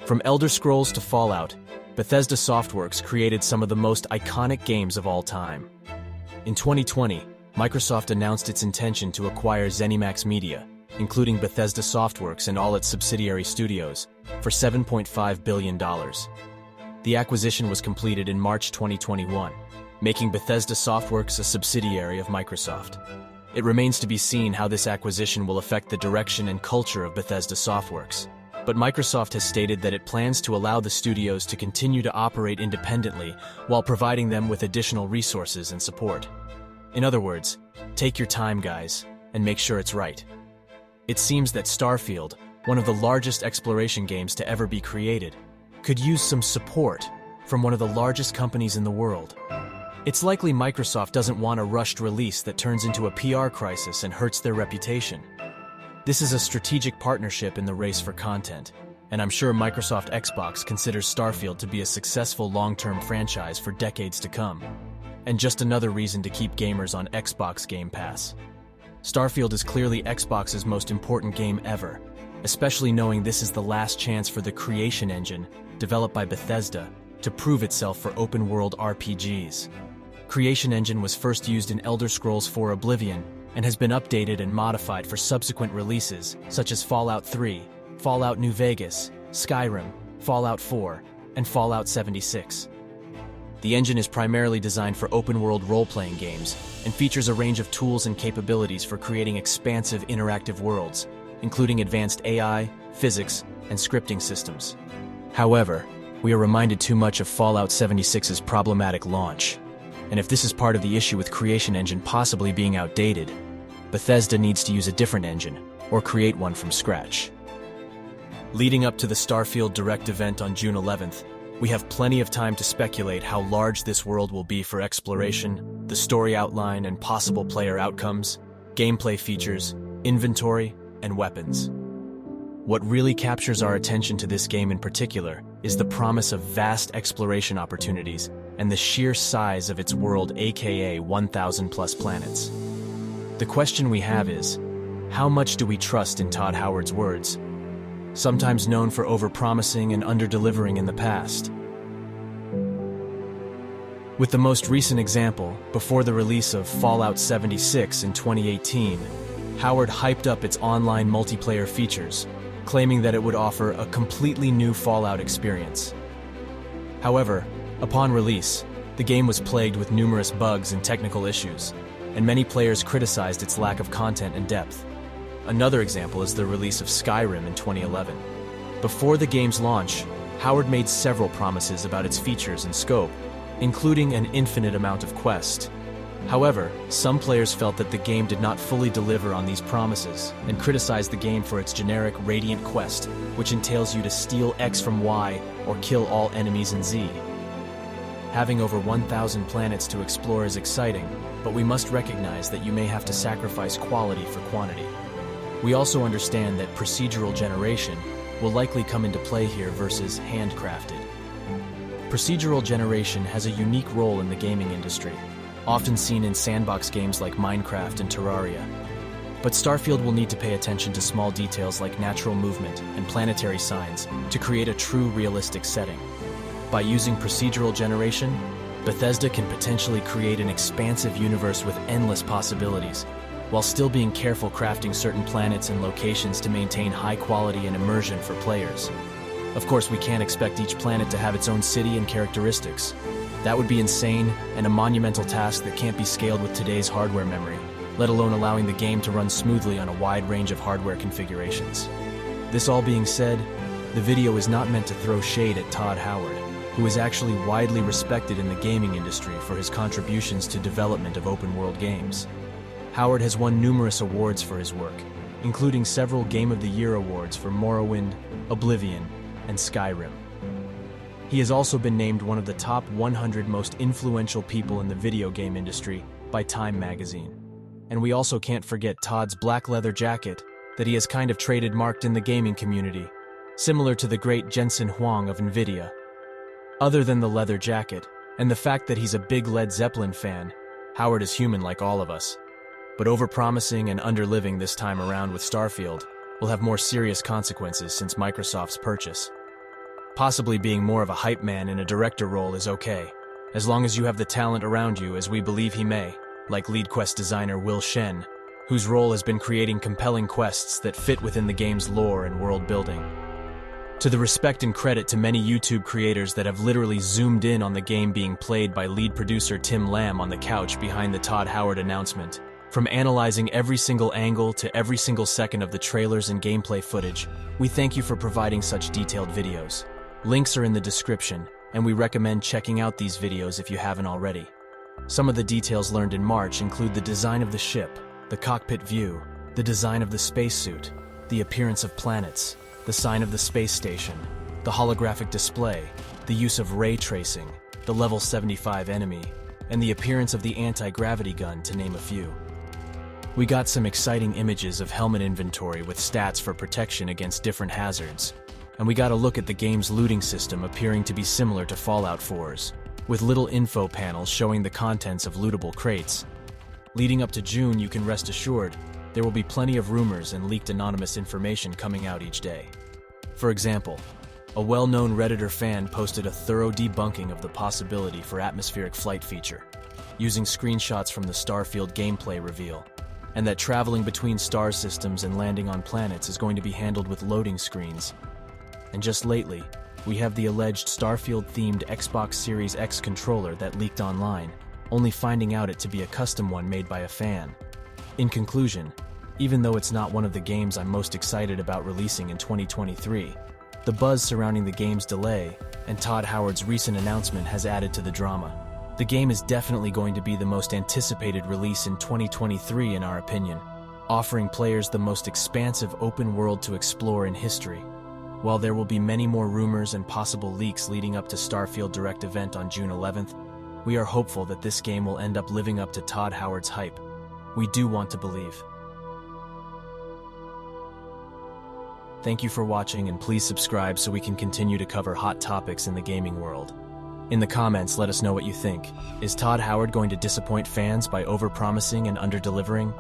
From Elder Scrolls to Fallout, Bethesda Softworks created some of the most iconic games of all time. In 2020, Microsoft announced its intention to acquire ZeniMax Media, including Bethesda Softworks and all its subsidiary studios, for $7.5 billion. The acquisition was completed in March 2021, making Bethesda Softworks a subsidiary of Microsoft. It remains to be seen how this acquisition will affect the direction and culture of Bethesda Softworks, but Microsoft has stated that it plans to allow the studios to continue to operate independently while providing them with additional resources and support. In other words, take your time, guys, and make sure it's right. It seems that Starfield, one of the largest exploration games to ever be created, could use some support from one of the largest companies in the world. It's likely Microsoft doesn't want a rushed release that turns into a PR crisis and hurts their reputation. This is a strategic partnership in the race for content, and I'm sure Microsoft Xbox considers Starfield to be a successful long-term franchise for decades to come. And just another reason to keep gamers on Xbox Game Pass. Starfield is clearly Xbox's most important game ever, especially knowing this is the last chance for the Creation Engine, developed by Bethesda, to prove itself for open-world RPGs. Creation Engine was first used in Elder Scrolls IV Oblivion, and has been updated and modified for subsequent releases, such as Fallout 3, Fallout New Vegas, Skyrim, Fallout 4, and Fallout 76. The engine is primarily designed for open-world role-playing games, and features a range of tools and capabilities for creating expansive interactive worlds, including advanced AI, physics, and scripting systems. However, we are reminded too much of Fallout 76's problematic launch, and if this is part of the issue with Creation Engine possibly being outdated, Bethesda needs to use a different engine, or create one from scratch. Leading up to the Starfield Direct event on June 11th, we have plenty of time to speculate how large this world will be for exploration, the story outline and possible player outcomes, gameplay features, inventory, and weapons. What really captures our attention to this game in particular is the promise of vast exploration opportunities and the sheer size of its world, aka 1,000 plus planets. The question we have is, how much do we trust in Todd Howard's words, sometimes known for overpromising and under-delivering in the past? With the most recent example, before the release of Fallout 76 in 2018, Howard hyped up its online multiplayer features, claiming that it would offer a completely new Fallout experience. However, upon release, the game was plagued with numerous bugs and technical issues, and many players criticized its lack of content and depth. Another example is the release of Skyrim in 2011. Before the game's launch, Howard made several promises about its features and scope, including an infinite amount of quests. However, some players felt that the game did not fully deliver on these promises and criticized the game for its generic Radiant quest, which entails you to steal X from Y or kill all enemies in Z. Having over 1,000 planets to explore is exciting, but we must recognize that you may have to sacrifice quality for quantity. We also understand that procedural generation will likely come into play here versus handcrafted. Procedural generation has a unique role in the gaming industry, often seen in sandbox games like Minecraft and Terraria. But Starfield will need to pay attention to small details like natural movement and planetary signs to create a true realistic setting. By using procedural generation, Bethesda can potentially create an expansive universe with endless possibilities, while still being careful crafting certain planets and locations to maintain high quality and immersion for players. Of course, we can't expect each planet to have its own city and characteristics. That would be insane and a monumental task that can't be scaled with today's hardware memory, let alone allowing the game to run smoothly on a wide range of hardware configurations. This all being said, the video is not meant to throw shade at Todd Howard, who is actually widely respected in the gaming industry for his contributions to development of open-world games. Howard has won numerous awards for his work, including several Game of the Year awards for Morrowind, Oblivion, and Skyrim. He has also been named one of the top 100 most influential people in the video game industry by Time magazine. And we also can't forget Todd's black leather jacket that he has kind of trademarked in the gaming community, similar to the great Jensen Huang of Nvidia. Other than the leather jacket, and the fact that he's a big Led Zeppelin fan, Howard is human like all of us. But overpromising and underliving this time around with Starfield will have more serious consequences since Microsoft's purchase. Possibly being more of a hype man in a director role is okay, as long as you have the talent around you, as we believe he may, like lead quest designer Will Shen, whose role has been creating compelling quests that fit within the game's lore and world building. To the respect and credit to many YouTube creators that have literally zoomed in on the game being played by lead producer Tim Lamb on the couch behind the Todd Howard announcement. From analyzing every single angle to every single second of the trailers and gameplay footage, we thank you for providing such detailed videos. Links are in the description, and we recommend checking out these videos if you haven't already. Some of the details learned in March include the design of the ship, the cockpit view, the design of the spacesuit, the appearance of planets, the sign of the space station, the holographic display, the use of ray tracing, the level 75 enemy, and the appearance of the anti-gravity gun, to name a few. We got some exciting images of helmet inventory with stats for protection against different hazards, and we got a look at the game's looting system appearing to be similar to Fallout 4's, with little info panels showing the contents of lootable crates. Leading up to June, you can rest assured there will be plenty of rumors and leaked anonymous information coming out each day. For example, a well-known Redditor fan posted a thorough debunking of the possibility for atmospheric flight feature, using screenshots from the Starfield gameplay reveal, and that traveling between star systems and landing on planets is going to be handled with loading screens. And just lately, we have the alleged Starfield-themed Xbox Series X controller that leaked online, only finding out it to be a custom one made by a fan. In conclusion, even though it's not one of the games I'm most excited about releasing in 2023, the buzz surrounding the game's delay and Todd Howard's recent announcement has added to the drama. The game is definitely going to be the most anticipated release in 2023 in our opinion, offering players the most expansive open world to explore in history. While there will be many more rumors and possible leaks leading up to Starfield Direct event on June 11th, we are hopeful that this game will end up living up to Todd Howard's hype. We do want to believe. Thank you for watching, and please subscribe so we can continue to cover hot topics in the gaming world. In the comments, let us know what you think. Is Todd Howard going to disappoint fans by overpromising and under-delivering?